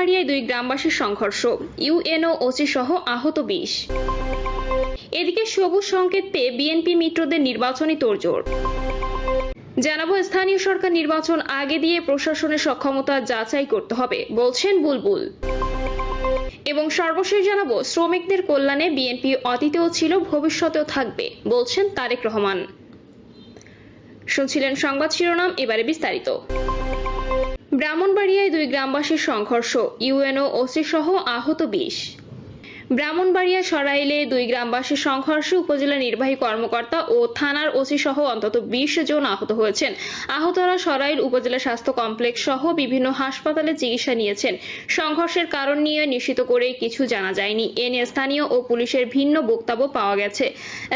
ব্রাহ্মণবাড়িয়ায় 2 গ্রামবাসীর সংঘর্ষ, UNO OC সহ আহত 20। এদিকে সবুজ সংকেত পেয়ে বিএনপি মিত্রদের নির্বাচনী তোড়জোড়। জানাবো, স্থানীয় সরকার নির্বাচন আগে দিয়ে প্রশাসনের সক্ষমতা যাচাই করতে হবে বলছেন বুলবুল। এবং সর্বশেষ জানাবো, শ্রমিকদের কল্যাণে বিএনপি অতীতেও ছিল, ভবিষ্যতেও থাকবে বলছেন তারেক রহমান। শুনছিলেন সংবাদ শিরোনাম, এবারে বিস্তারিত। ব্রাহ্মণবাড়িয়ায় 2 গ্রামবাসীর সংঘর্ষ, ইউএনও ওসি সহ আহত 20। ব্রাহ্মণবাড়িয়া সরাইলে 2 গ্রামবাসীর সংঘর্ষে উপজেলা নির্বাহী কর্মকর্তা ও থানার ওসি সহ অন্তত 20 জন আহত হয়েছেন। আহতরা সরাইল উপজেলা স্বাস্থ্য কমপ্লেক্স সহ বিভিন্ন হাসপাতালে চিকিৎসা নিয়েছেন। সংঘর্ষের কারণ নিয়ে নিশ্চিত করে কিছু জানা যায়নি। এ নিয়ে স্থানীয় ও পুলিশের ভিন্ন বক্তব্য পাওয়া গেছে।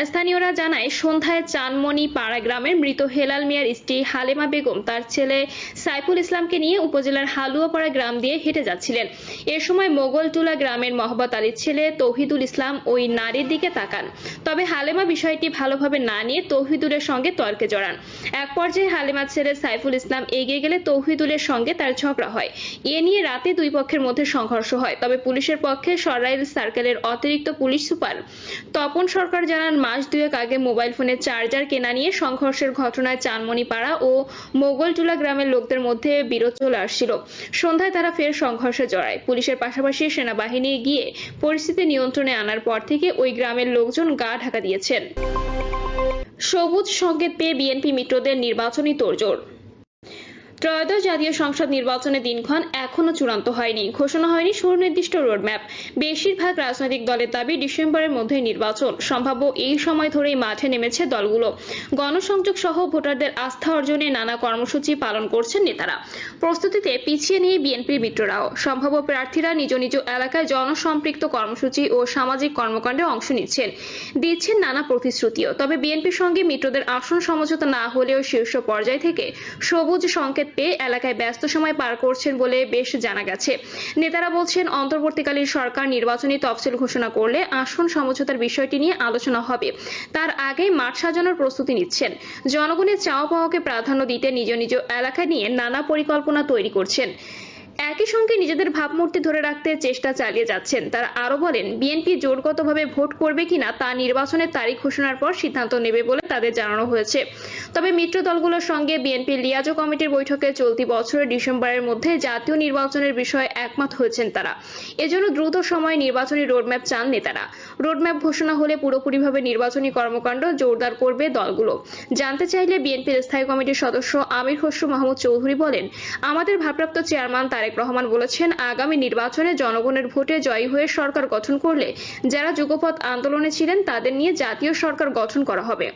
স্থানীয়রা জানায়, সন্ধ্যায় চানমণি পাড়া গ্রামের মৃত হেলাল মিয়ার স্ত্রী হালেমা বেগম তার ছেলে সাইফুল ইসলামকে নিয়ে উপজেলার হালুয়াপাড়া গ্রাম দিয়ে হেঁটে যাচ্ছিলেন। এ সময় মোগলটুলা গ্রামের মহব্বত আলীর ছেলে তৌহিদুল ইসলাম ওই নারীর দিকে তাকান। তবে হালেমা বিষয়টি ভালোভাবে না নিয়ে তৌহিদুলের সঙ্গে তর্কে জড়ান। এক পর্যায়ে হালেমার ছেলে সাইফুল ইসলাম এগিয়ে গেলে তৌহিদুলের সঙ্গে তার ঝগড়া হয়। এ নিয়ে রাতে 2 পক্ষের মধ্যে সংঘর্ষ হয়। তবে পুলিশের পক্ষে সরাইল সার্কেলের অতিরিক্ত পুলিশ সুপার তপন সরকার জানান, মাস 2 আগে মোবাইল ফোনের চার্জার কেনা নিয়ে সংঘর্ষের ঘটনায় চানমণিপাড়া ও মোগলটুলা গ্রামের লোকদের মধ্যে বিরোধ চলে আসছিল। সন্ধ্যায় তারা ফের সংঘর্ষে জড়ায়। পুলিশের পাশাপাশি সেনাবাহিনী গিয়ে পরিস্থিতি নিয়ন্ত্রণে আনার পর থেকে ওই গ্রামের লোকজন গা ঢাকা দিয়েছেন। সবুজ সংকেত পেয়ে বিএনপি মিত্রদের নির্বাচনী তোড়জোড়। ত্রয়োদশ জাতীয় সংসদ নির্বাচনের দিনক্ষণ এখনো চূড়ান্ত হয়নি, ঘোষণা হয়নি সুনির্দিষ্ট রোডম্যাপ। বেশিরভাগ রাজনৈতিক দলের দাবি ডিসেম্বরের মধ্যে নির্বাচন সম্ভাব্য। এই সময় ধরেই মাঠে নেমেছে দলগুলো। গণসংযোগ সহ ভোটারদের আস্থা অর্জনে নানা কর্মসূচি পালন করছেন নেতারা। প্রস্তুতিতে পিছিয়ে নেই বিএনপির মিত্ররাও। সম্ভাব্য প্রার্থীরা নিজ নিজ এলাকায় জনসম্পৃক্ত কর্মসূচি ও সামাজিক কর্মকাণ্ডে অংশ দিচ্ছেন নানা প্রতিশ্রুতিও। তবে বিএনপির সঙ্গে মিত্রদের আসন সমঝোতা না হলেও শীর্ষ পর্যায় থেকে সবুজ সংকেত পেয়ে এলাকায় ব্যস্ত সময় পার করছেন বলে বেশ জানা গেছে। নেতারা বলছেন, অন্তর্বর্তীকালীন সরকার নির্বাচনী তফসিল ঘোষণা করলে আসন সমঝোতার বিষয়টি নিয়ে আলোচনা হবে। তার আগে মাঠ সাজানোর প্রস্তুতি নিচ্ছেন। জনগণের চাওয়া পাওয়াকে প্রাধান্য দিতে নিজ নিজ এলাকা নিয়ে নানা পরিকল্পনা তৈরি করছেন। একই সঙ্গে নিজেদের ভাবমূর্তি ধরে রাখতে চেষ্টা চালিয়ে যাচ্ছেন। তারা আরো বলেন, বিএনপি জোটগতভাবে ভোট করবে কিনা তা নির্বাচনের তারিখ ঘোষণার পর সিদ্ধান্ত নেবে বলে তাদের জানানো হয়েছে। তবে মিত্র দলগুলোর সঙ্গে বিএনপির লিয়াজো কমিটির বৈঠকে চলতি বছরের ডিসেম্বরের মধ্যে জাতীয় নির্বাচনের বিষয়ে একমত হয়েছেন তারা। এজন্য দ্রুত সময়ে নির্বাচনী রোডম্যাপ চান নেতারা। রোডম্যাপ ঘোষণা হলে পুরোপুরিভাবে নির্বাচনী কর্মকাণ্ড জোরদার করবে দলগুলো। জানতে চাইলে বিএনপির স্থায়ী কমিটির সদস্য আমির খসরু মাহমুদ চৌধুরী বলেন, আমাদের ভারপ্রাপ্ত চেয়ারম্যান তারেক রহমান বলেছেন, আগামী নির্বাচনে জনগণের ভোটে জয়ী হয়ে সরকার গঠন করলে যারা যুগপৎ আন্দোলনে ছিলেন তাদের নিয়ে জাতীয় সরকার গঠন করা হবে।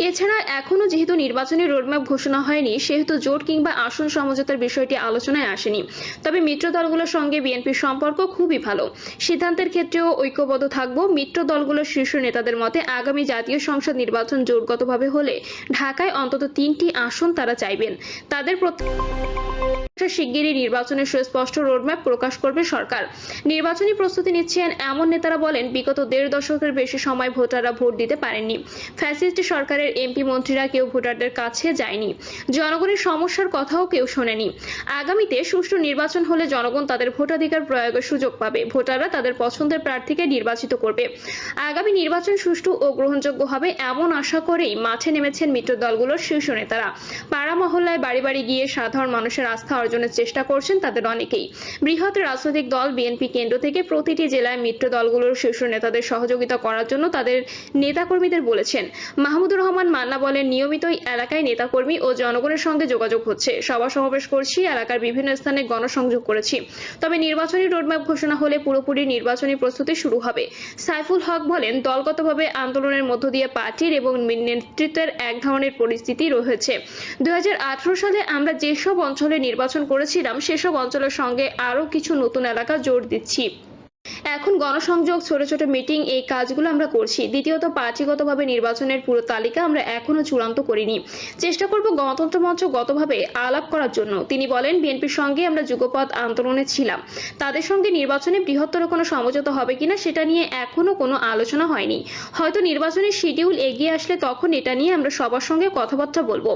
এছাড়া এখনো যেহেতু নির্বাচনী রোডম্যাপ ঘোষণা হয়নি, সেহেতু জোট কিংবা আসন সমঝোতার বিষয়টি আলোচনায় আসেনি। তবে মিত্র দলগুলোর সঙ্গে বিএনপির সম্পর্ক খুবই ভালো। সিদ্ধান্তের ক্ষেত্রেও ঐক্যবদ্ধ থাকব। মিত্র দলগুলোর শীর্ষ নেতাদের মতে আগামী জাতীয় সংসদ নির্বাচন জোটগতভাবে হলে ঢাকায় অন্তত 3টি আসন তারা চাইবেন। তাদের শিগগিরই নির্বাচনের সুস্পষ্ট রোডম্যাপ প্রকাশ করবে সরকার। নির্বাচনী প্রস্তুতি নিচ্ছেন এমন নেতারা বলেন, বিগত 1.5 দশকের বেশি সময় ভোটাররা ভোট দিতে পারেননি। ফ্যাসিস্ট সরকারের এমপি মন্ত্রীরা কেউ ভোটারদের কাছে যায়নি। জনগণের সমস্যার কথাও কেউ শোনেনি। আগামীতে সুষ্ঠু নির্বাচন হলে জনগণ তাদের ভোটাধিকার প্রয়োগের সুযোগ পাবে। ভোটাররা তাদের পছন্দের প্রার্থীকে নির্বাচিত করবে। আগামী নির্বাচন সুষ্ঠু ও গ্রহণযোগ্য হবে এমন আশা করেই মাঠে নেমেছেন মিত্র দলগুলোর শীর্ষ নেতারা। পাড়া মহল্লায় বাড়ি বাড়ি গিয়ে সাধারণ মানুষের আস্থা অর্জনের চেষ্টা করছেন তাদের অনেকেই। বৃহৎ রাজনৈতিক দল বিএনপি কেন্দ্র থেকে প্রতিটি জেলায় মিত্র দলগুলোর শীর্ষ নেতাদের সহযোগিতা করার জন্য তাদের নেতাকর্মীদের বলেছেন। মাহমুদুর রহমান মান্না বলেন, নিয়মিতই এলাকায় নেতাকর্মী ও জনগণের সঙ্গে যোগাযোগ হচ্ছে। সভা সমাবেশ করছি, এলাকার বিভিন্ন স্থানে গণসংযোগ করেছি। তবে নির্বাচনী রোডম্যাপ ঘোষণা হলে পুরোপুরি নির্বাচনী প্রস্তুতি শুরু হবে। সাইফুল হক বলেন, দলগতভাবে আন্দোলনের মধ্য দিয়ে পার্টির এবং নেতৃত্বের এক ধরনের পরিস্থিতি রয়েছে। 2018 সালে আমরা যেসব অঞ্চলে নির্বাচন করেছিলাম সেসব অঞ্চলের সঙ্গে আরো কিছু নতুন এলাকা জোর দিচ্ছি। এখন গণসংযোগ, ছোট ছোট মিটিং, এই কাজগুলো আমরা করছি। দ্বিতীয়ত, পার্টিগতভাবে নির্বাচনের পুরো তালিকা আমরা এখনো চূড়ান্ত করিনি। চেষ্টা করব গণতন্ত্র মঞ্চগতভাবে আলাপ করার জন্য। তিনি বলেন, বিএনপির সঙ্গে আমরা যুগপৎ আন্দোলনে ছিলাম, তাদের সঙ্গে নির্বাচনে বৃহত্তর কোনো সমঝোতা হবে কিনা সেটা নিয়ে এখনো কোনো আলোচনা হয়নি। হয়তো নির্বাচনের শিডিউল এগিয়ে আসলে তখন এটা নিয়ে আমরা সবার সঙ্গে কথাবার্তা বলবো।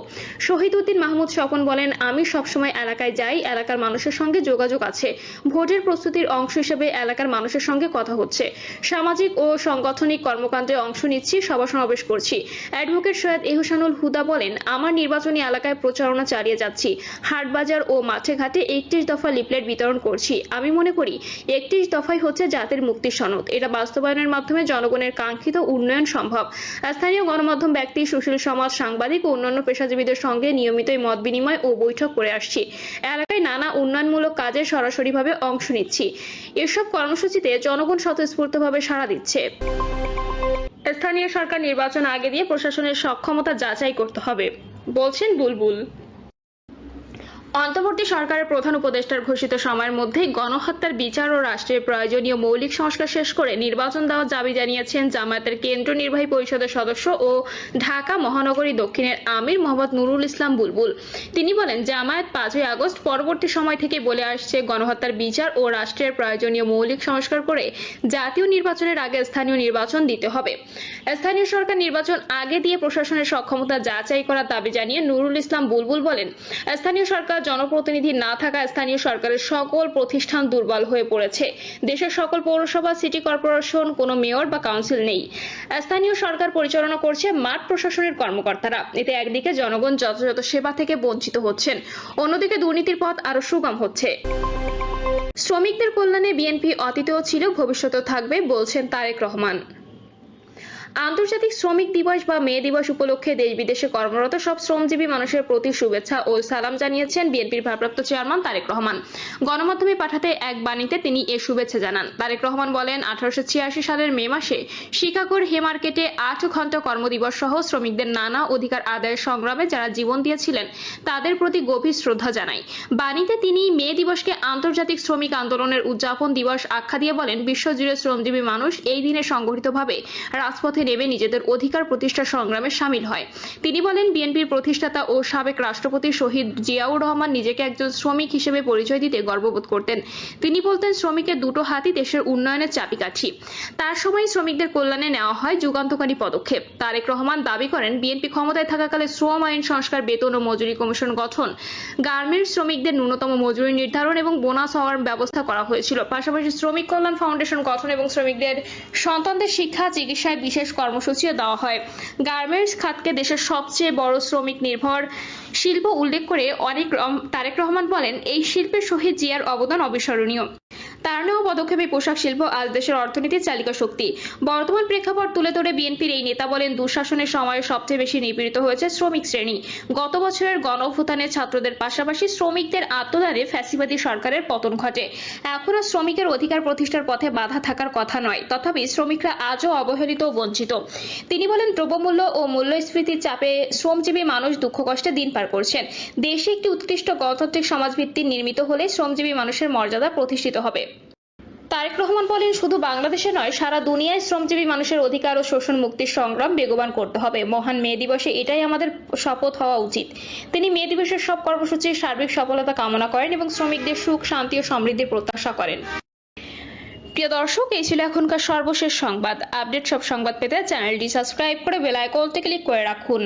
শহীদ উদ্দিন মাহমুদ স্বপন বলেন, আমি সবসময় এলাকায় যাই, এলাকার মানুষের সঙ্গে যোগাযোগ আছে। ভোটের প্রস্তুতির অংশ হিসেবে এলাকার মানুষের সঙ্গে কথা হচ্ছে। সামাজিক ও সাংগঠনিক কর্মকাণ্ডে অংশ নিচ্ছি, সভা সমাবেশ করছি। অ্যাডভোকেট সৈয়দ এহসানুল হুদা বলেন, আমার নির্বাচনী এলাকায় প্রচারণা চালিয়ে যাচ্ছি। হাটবাজার ও মাঠে ঘাটে 31 দফা লিফলেট বিতরণ করছি। আমি মনে করি 31 দফাই হচ্ছে জাতির মুক্তির সনদ। এটা বাস্তবায়নের মাধ্যমে জনগণের কাঙ্ক্ষিত উন্নয়ন সম্ভব। স্থানীয় গণমাধ্যম ব্যক্তি, সুশীল সমাজ, সাংবাদিক ও অন্যান্য পেশাজীবীদের সঙ্গে নিয়মিতই মত বিনিময় ও বৈঠক করে আসছি। এলাকায় নানা উন্নয়নমূলক কাজে সরাসরিভাবে অংশ নিচ্ছি। এসব কর্মসূচিতে জনগণ স্বতঃস্ফূর্তভাবে সাড়া দিচ্ছে। স্থানীয় সরকার নির্বাচন আগে দিয়ে প্রশাসনের সক্ষমতা যাচাই করতে হবে, বলছেন বুলবুল। অন্তর্বর্তী সরকারের প্রধান উপদেষ্টার ঘোষিত সময়ের মধ্যেই গণহত্যার বিচার ও রাষ্ট্রের প্রয়োজনীয় মৌলিক সংস্কার শেষ করে নির্বাচন দেওয়ার দাবি জানিয়েছেন জামায়াতের কেন্দ্রীয় নির্বাহী পরিষদের সদস্য ও ঢাকা মহানগরী দক্ষিণের আমির মোহাম্মদ নুরুল ইসলাম বুলবুল। তিনি বলেন, জামায়াত 5ই আগস্ট পরবর্তী সময় থেকে বলে আসছে গণহত্যার বিচার ও রাষ্ট্রের প্রয়োজনীয় মৌলিক সংস্কার করে জাতীয় নির্বাচনের আগে স্থানীয় নির্বাচন দিতে হবে। স্থানীয় সরকার নির্বাচন আগে দিয়ে প্রশাসনের সক্ষমতা যাচাই করার দাবি জানিয়ে নুরুল ইসলাম বুলবুল বলেন, স্থানীয় সরকার জনপ্রতিনিধি না থাকা স্থানীয় সরকারের সকল প্রতিষ্ঠান দুর্বল হয়ে পড়েছে। দেশের সকল পৌরসভা, সিটি কর্পোরেশন কোনো মেয়র বা কাউন্সিল নেই। স্থানীয় সরকার পরিচালনা করছে মাঠ প্রশাসনের কর্মকর্তারা। এতে একদিকে জনগণ যথাযথ সেবা থেকে বঞ্চিত হচ্ছেন, অন্যদিকে দুর্নীতির পথ আরো সুগম হচ্ছে। শ্রমিকদের কল্যাণে বিএনপি অতীতেও ছিল, ভবিষ্যতেও থাকবে, বলছেন তারেক রহমান। আন্তর্জাতিক শ্রমিক দিবস বা মে দিবস উপলক্ষে দেশ বিদেশে কর্মরত সব শ্রমজীবী মানুষের প্রতি শুভেচ্ছা ও সালাম জানিয়েছেন বিএনপির ভারপ্রাপ্ত চেয়ারম্যান তারেক রহমান। গণমাধ্যমে পাঠাতে এক বাণীতে তিনি এ শুভেচ্ছা জানান। তারেক রহমান বলেন, 1886 সালের মে মাসে শিকাগোর হেমার্কেটে 8 ঘন্টা কর্মদিবস সহ শ্রমিকদের নানা অধিকার আদায়ের সংগ্রামে যারা জীবন দিয়েছিলেন তাদের প্রতি গভীর শ্রদ্ধা জানাই। বাণীতে তিনি মে দিবসকে আন্তর্জাতিক শ্রমিক আন্দোলনের উদযাপন দিবস আখ্যা দিয়ে বলেন, বিশ্বজুড়ে শ্রমজীবী মানুষ এই দিনে সংগঠিতভাবে রাজপথে নেমে নিজেদের অধিকার প্রতিষ্ঠার সংগ্রামে সামিল হয়। তিনি বলেন, বিএনপির প্রতিষ্ঠাতা ও সাবেক রাষ্ট্রপতি শহীদ জিয়াউর রহমান নিজেকে একজন শ্রমিক হিসেবে পরিচয় দিতে গর্ববোধ করতেন। তিনি বলতেন, শ্রমিকের দুটো হাতই দেশের উন্নয়নের চাবিকাঠি। তার সময় শ্রমিকদের কল্যাণে নেওয়া হয় যুগান্তকারী পদক্ষেপ। তারেক রহমান দাবি করেন, বিএনপি ক্ষমতায় থাকাকালে শ্রম আইন সংস্কার, বেতন ও মজুরি কমিশন গঠন, গার্মেন্টস শ্রমিকদের ন্যূনতম মজুরি নির্ধারণ এবং বোনাস হওয়ার ব্যবস্থা করা হয়েছিল। পাশাপাশি শ্রমিক কল্যাণ ফাউন্ডেশন গঠন এবং শ্রমিকদের সন্তানদের শিক্ষা, চিকিৎসায় বিশেষ কর্মসূচিও দেওয়া হয়। গার্মেন্টস খাতকে দেশের সবচেয়ে বড় শ্রমিক নির্ভর শিল্প উল্লেখ করে তারেক রহমান বলেন, এই শিল্পের শহীদ জিয়ার অবদান অবিস্মরণীয়। তার নেওয়া পদক্ষেপে পোশাক শিল্প আজ দেশের অর্থনীতির চালিকা শক্তি। বর্তমান প্রেক্ষাপট তুলে ধরে বিএনপির এই নেতা বলেন, দুঃশাসনের সময়ে সবচেয়ে বেশি নিপীড়িত হয়েছে শ্রমিক শ্রেণী। গত বছরের গণঅভ্যুত্থানে ছাত্রদের পাশাপাশি শ্রমিকদের আত্মদানে ফ্যাসিবাদী সরকারের পতন ঘটে। এখনো শ্রমিকের অধিকার প্রতিষ্ঠার পথে বাধা থাকার কথা নয়, তথাপি শ্রমিকরা আজও অবহেলিত ও বঞ্চিত। তিনি বলেন, দ্রব্যমূল্য ও মূল্যস্ফীতির চাপে শ্রমজীবী মানুষ দুঃখ কষ্টে দিন পার করছেন। দেশে একটি উৎকৃষ্ট গণতান্ত্রিক সমাজভিত্তি নির্মিত হলে শ্রমজীবী মানুষের মর্যাদা প্রতিষ্ঠিত হবে। তারেক রহমান বলেন, শুধু বাংলাদেশে নয়, সারা দুনিয়ায় শ্রমজীবী মানুষের অধিকার ও শোষণ মুক্তির সংগ্রাম বেগবান করতে হবে। মহান মে দিবসে এটাই আমাদের শপথ হওয়া উচিত। তিনি মে দিবসের সব কর্মসূচির সার্বিক সফলতা কামনা করেন এবং শ্রমিকদের সুখ, শান্তি ও সমৃদ্ধির প্রত্যাশা করেন। প্রিয় দর্শক, এই ছিল এখনকার সর্বশেষ সংবাদ। আপডেট সব সংবাদ পেতে চ্যানেলটি সাবস্ক্রাইব করে বেল আইকনটি ক্লিক করে রাখুন।